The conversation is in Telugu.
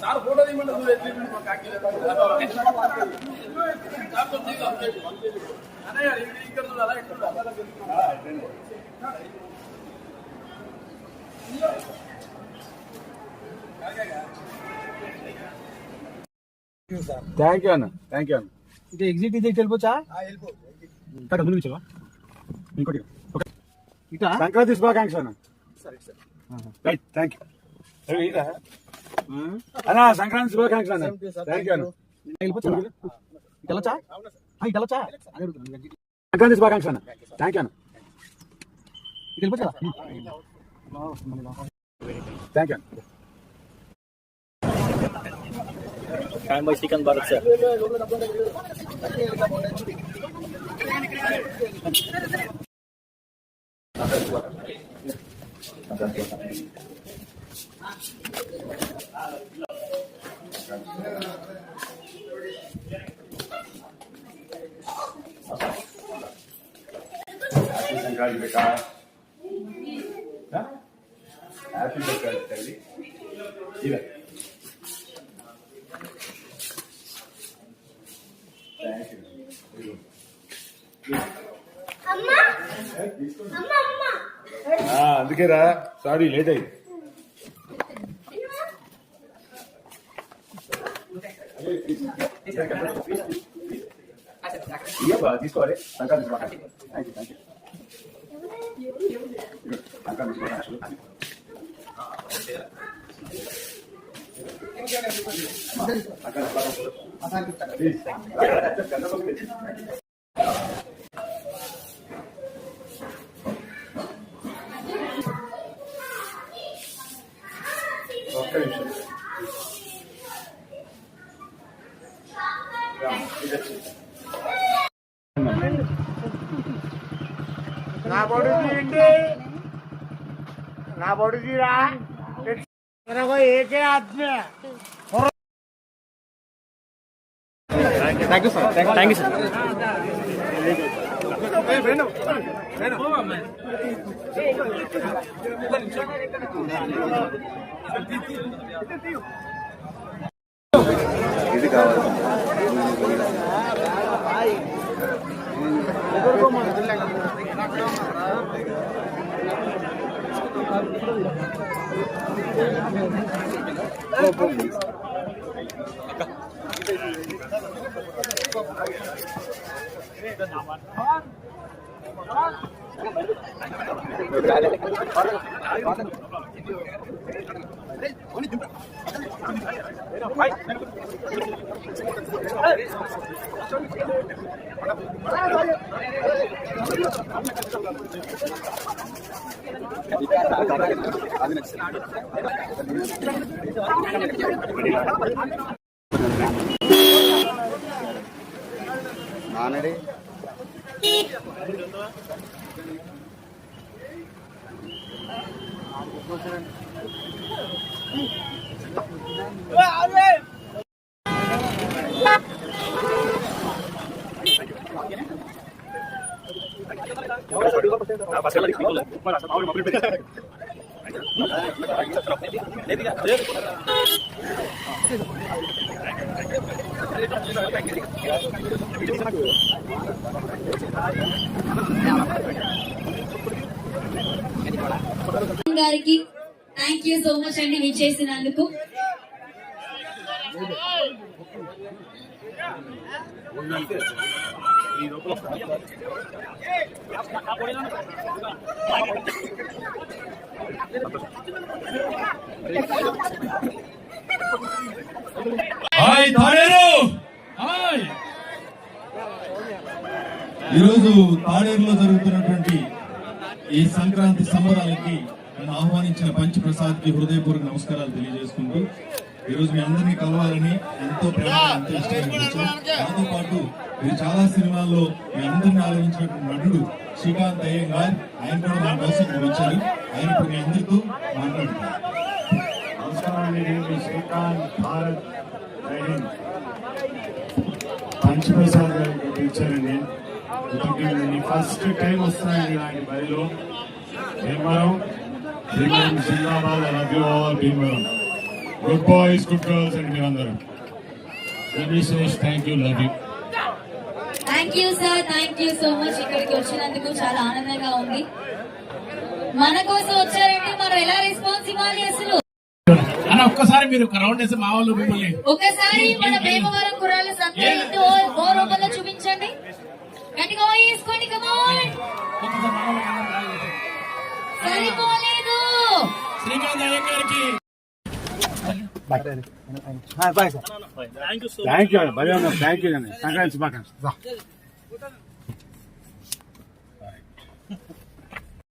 సార్ ఫోటో తీయమంటే ఇక్కడ చూడాలా థ్యాంక్ యూ అన్న, థ్యాంక్ యూ అన్న. ఇంకా ఎగ్జిట్ ఇది వెళ్ళిపోవచ్చా? ముందు నుంచా ఇంకోటి ఇట్లా సంక్రాంతి శుభాకాంక్ష అన్న. రైట్, థ్యాంక్ యూ అన్న. సంక్రాంతి శుభాకాంక్ష అన్న. థ్యాంక్ యూ అన్న. వెళ్ళొచ్చా? వెళ్ళొచ్చా? సంక్రాంతి శుభాకాంక్ష అన్న. థ్యాంక్ యూ అన్న. వెళ్ళిపోవచ్చా? థ్యాంక్ యూ అన్న. by Srikanth Bharat sir. Happy Sankranti beta. Happy Sankranti tally. Here. అందుకేరా, సారీ లేట్ అయింది. తీసుకోవాలి. Sankranti thank you, thank you. ఒక్క నిమిషం. నా బడుజీ అండి, నా బడుజీరా ఏకే ఆత్మే. Thank you sir. Thank you sir. ఇది కావాలి. నానడి గారికి థ్యాంక్ యూ సో మచ్ అండి విచ్చేసినందుకు. Hi Taderu hi. ఈరోజు తాడేరులో జరుగుతున్నటువంటి ఈ సంక్రాంతి సంబరాలకి నన్ను ఆహ్వానించిన పంచ్ ప్రసాద్ కి హృదయపూర్వక నమస్కారాలు తెలియజేసుకుంటూ ఈరోజు మీ అందరినీ కలవాలని ఎంతో ప్రేమ ఎంతో ఇష్టంగా వచ్చాను. దాంతో పాటు మీరు చాలా సినిమాల్లో మీ అందరినీ ఆలోచించినటువంటి నటుడు శ్రీకాంత్ అయ్యంగార్, ఆయన కూడా మన కోసం వచ్చారు. ఆయన ఇప్పుడు మీ అందరితో మాట్లాడుతున్నారు. నమస్కారం అండి, నేను మీ శ్రీకాంత్ భారత్ పంచప్రసాద్ గారికి పిలిచారండి. ఎందుకంటే ఫస్ట్ టైం వస్తున్నాయండి ఇలాంటి బడిలో. భీమవరం భీమవరం జిందాబాద్, I love you all Bhimavaram. Good boys good girls అండి మీరందరూ. Thank you, love you. Thank you sir, thank you so much. ఇక్కడికి వచ్చినందుకు చాలా ఆనందంగా ఉంది. మన కోసం వచ్చారంటే మనం ఎలా రెస్పాన్స్ ఇవ్వాలి అసలు? అన్న ఒక్కసారి మీరు రౌండ్ వేసి మా వాళ్ళు మిమ్మల్ని ఒకసారి మన భీమవరం కుర్రాళ్ళు సంతోషంతో ఓ రూపంలో చూపించండి. గట్టిగా వేసుకోండి, కమాన్. ఒక్కసారి మా వాళ్ళకి అందరం కాల్ చేసి. సరిపోలేదు. శ్రీకాంత్ అయ్య గారికి bye sir. Thank you so much. Thank you భలే ఉన్నాం. థ్యాంక్ యూ అండి. సంక్రాంతి శుభాకాంక్షలు.